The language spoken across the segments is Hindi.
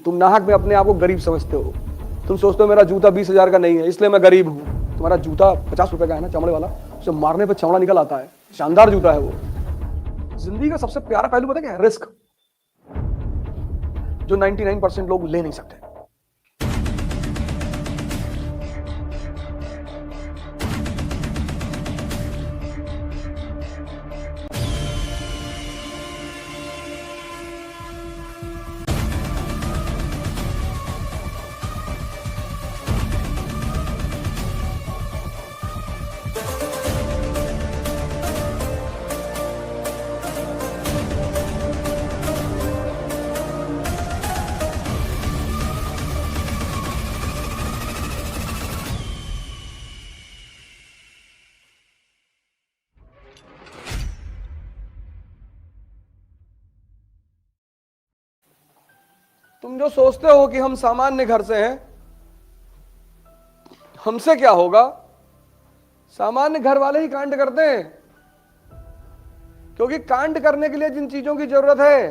तुम नाहक में अपने आप को गरीब समझते हो। तुम सोचते हो मेरा जूता 20,000 का नहीं है इसलिए मैं गरीब हूं। तुम्हारा जूता 50 रुपए का है ना, चमड़े वाला, उसे मारने पे चमड़ा निकल आता है। शानदार जूता है वो। जिंदगी का सबसे प्यारा पहलू पता क्या है? रिस्क, जो 99% लोग ले नहीं सकते। तुम जो सोचते हो कि हम सामान्य घर से हैं, हमसे क्या होगा? सामान्य घर वाले ही कांड करते हैं, क्योंकि कांड करने के लिए जिन चीजों की जरूरत है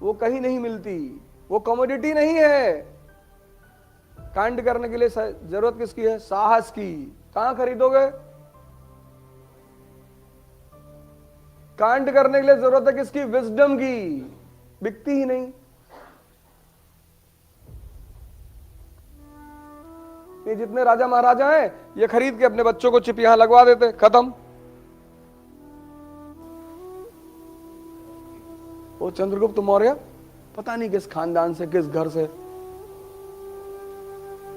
वो कहीं नहीं मिलती। वो कमोडिटी नहीं है। कांड करने के लिए जरूरत किसकी है? साहस की। कहां खरीदोगे? कांड करने के लिए जरूरत है किसकी? विजडम की। बिकती ही नहीं। ये जितने राजा महाराजा हैं ये खरीद के अपने बच्चों को चिप यहां लगवा देते, खत्म। वो चंद्रगुप्त मौर्य पता नहीं किस खानदान से, किस घर से,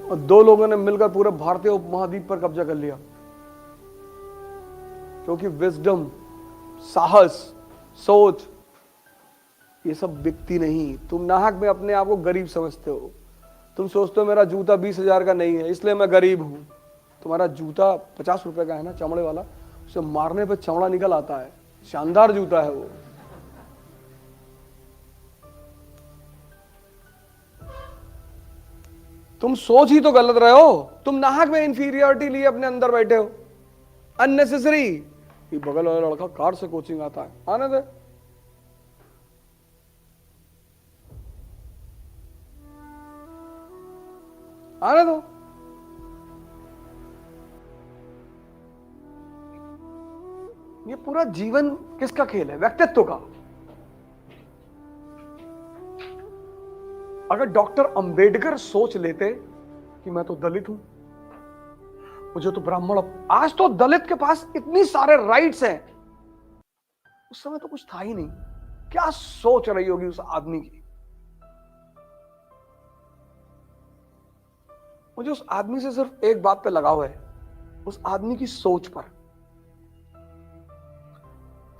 और दो लोगों ने मिलकर पूरे भारतीय उपमहाद्वीप पर कब्जा कर लिया, क्योंकि विजडम, साहस, सोच, ये सब बिकती नहीं। तुम नाहक में अपने आप को गरीब समझते हो। तुम सोचते हो मेरा जूता 20,000 का नहीं है इसलिए मैं गरीब हूं। तुम्हारा जूता 50 रुपए का है ना, चमड़े वाला, उसे मारने पे चमड़ा निकल आता है। शानदार जूता है वो। तुम सोच ही तो गलत रहे हो। तुम नाहक में इंफीरियरिटी लिए अपने अंदर बैठे हो, अननेसेसरी। ये बगल वाला लड़का कार से कोचिंग आता है, आने दे। आने दो। ये पूरा जीवन किसका खेल है? व्यक्तित्व का। अगर डॉक्टर अंबेडकर सोच लेते कि मैं तो दलित हूं, मुझे तो ब्राह्मण, आज तो दलित के पास इतनी सारे राइट्स हैं, उस समय तो कुछ था ही नहीं। क्या सोच रही होगी उस आदमी की? मुझे उस आदमी से सिर्फ एक बात पे लगाव है, उस आदमी की सोच पर।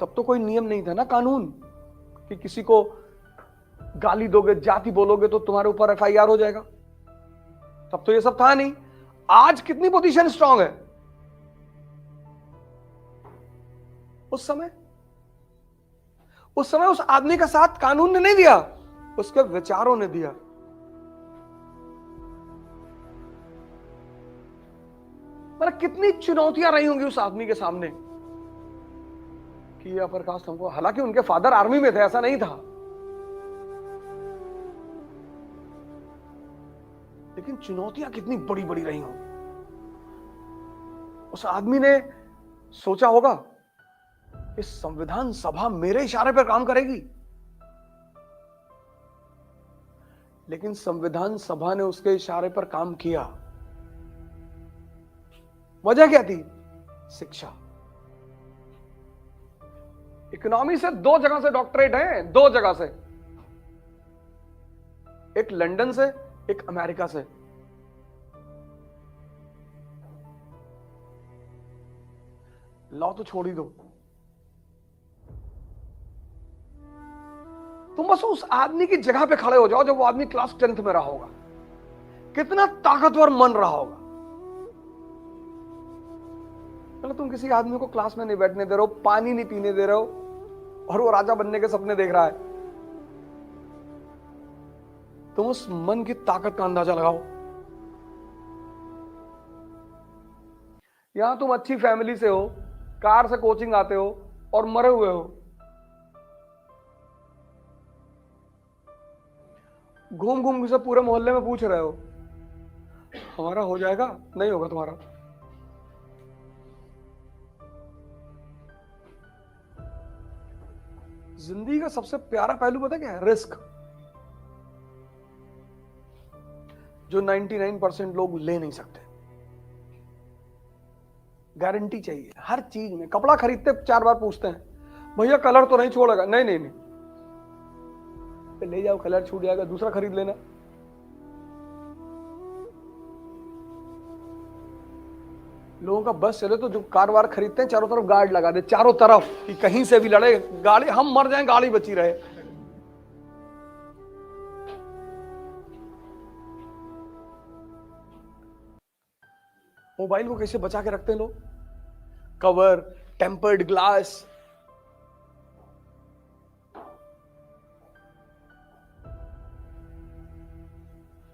तब तो कोई नियम नहीं था ना, कानून, कि किसी को गाली दोगे, जाति बोलोगे तो तुम्हारे ऊपर एफआईआर हो जाएगा। तब तो ये सब था नहीं। आज कितनी पोजीशन स्ट्रांग है। उस समय उस आदमी का साथ कानून ने नहीं दिया, उसके विचारों ने दिया। मतलब कितनी चुनौतियां रही होंगी उस आदमी के सामने कि अपर कास्ट हमको, हालांकि उनके फादर आर्मी में थे, ऐसा नहीं था, लेकिन चुनौतियां कितनी बड़ी बड़ी रही होंगी। उस आदमी ने सोचा होगा इस संविधान सभा मेरे इशारे पर काम करेगी, लेकिन संविधान सभा ने उसके इशारे पर काम किया। वजह क्या थी? शिक्षा। इकोनॉमी से 2 जगह से डॉक्टरेट है, 2 जगह से, एक लंदन से, एक अमेरिका से। लॉ तो छोड़ ही दो। तुम बस उस आदमी की जगह पे खड़े हो जाओ जब वो आदमी क्लास 10th में रहा होगा, कितना ताकतवर मन रहा होगा। मतलब तुम किसी आदमी को क्लास में नहीं बैठने दे रहे हो, पानी नहीं पीने दे रहे हो, और वो राजा बनने के सपने देख रहा है। तुम उस मन की ताकत का अंदाजा लगाओ। यहां तुम अच्छी फैमिली से हो, कार से कोचिंग आते हो और मरे हुए हो। घूम घूम के सब पूरे मोहल्ले में पूछ रहे हो हमारा हो जाएगा, नहीं होगा तुम्हारा। जिंदगी का सबसे प्यारा पहलू पता क्या है? रिस्क, जो 99% लोग ले नहीं सकते। गारंटी चाहिए हर चीज में। कपड़ा खरीदते 4 बार पूछते हैं भैया कलर तो नहीं छोड़ेगा, नहीं नहीं नहीं, ले जाओ, कलर छूट जाएगा, दूसरा खरीद लेना। लोगों का बस चले तो जो कार वार खरीदते हैं चारों तरफ गार्ड लगा दे, चारों तरफ, कि कहीं से भी लड़े गाड़ी, हम मर जाएं गाड़ी बची रहे। मोबाइल को कैसे बचा के रखते हैं लोग? Cover, tempered glass.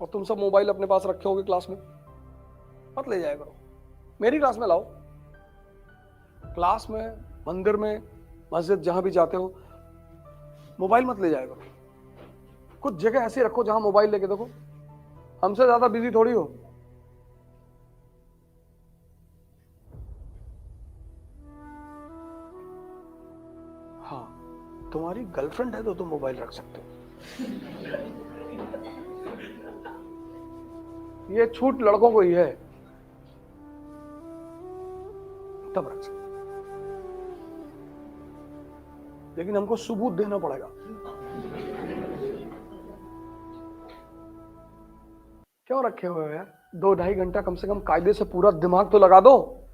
और तुम सब मोबाइल अपने पास रखे होगे क्लास में, मत ले जाया करो। मेरी क्लास में लाओ, क्लास में, मंदिर में, मस्जिद, जहां भी जाते हो मोबाइल मत ले जाया करो। कुछ जगह ऐसी रखो जहां मोबाइल लेके देखो, हमसे ज्यादा बिजी थोड़ी हो। हाँ, तुम्हारी गर्लफ्रेंड है तो तुम मोबाइल रख सकते हो। ये छूट लड़कों को ही है, तब रख सकते, लेकिन हमको सबूत देना पड़ेगा। क्यों रखे हुए हो यार? 2-2.5 घंटा कम से कम कायदे से पूरा दिमाग तो लगा दो।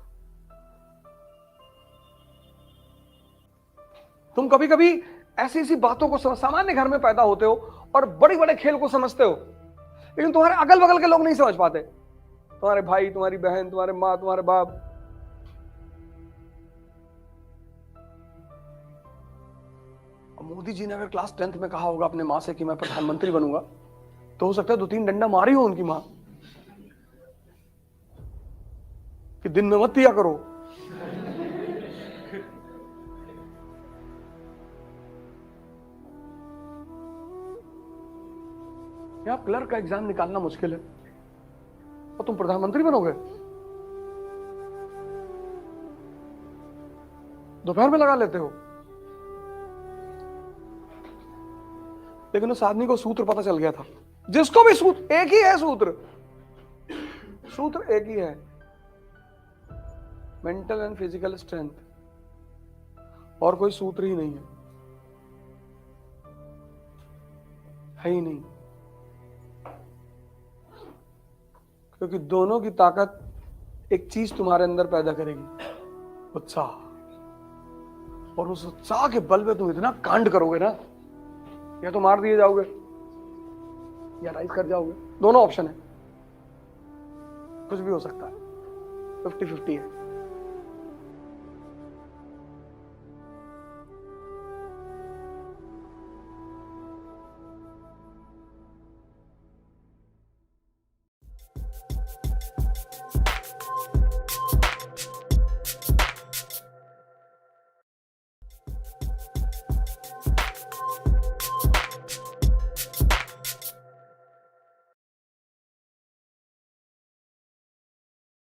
तुम कभी कभी ऐसी ऐसी बातों को सामान्य घर में पैदा होते हो और बड़े बड़े खेल को समझते हो, लेकिन तुम्हारे अगल बगल के लोग नहीं समझ पाते। तुम्हारे भाई, तुम्हारी बहन, तुम्हारे माँ, तुम्हारे बाप। मोदी जी ने अगर क्लास 10th में कहा होगा अपने माँ से कि मैं प्रधानमंत्री बनूंगा, तो हो सकता है 2-3 डंडा मारी हो उनकी माँ कि दिन में मत पिया करो। या क्लर्क का एग्जाम निकालना मुश्किल है और तुम प्रधानमंत्री बनोगे? दोपहर में लगा लेते हो। लेकिन उस आदमी को सूत्र पता चल गया था, जिसको भी सूत्र एक ही है, सूत्र एक ही है, मेंटल एंड फिजिकल स्ट्रेंथ, और कोई सूत्र ही नहीं है ही नहीं। क्योंकि दोनों की ताकत एक चीज तुम्हारे अंदर पैदा करेगी, उत्साह। और उस उत्साह के बल पे तुम इतना कांड करोगे ना, या तो मार दिए जाओगे या राइज कर जाओगे। दोनों ऑप्शन है, कुछ भी हो सकता है, 50-50 है।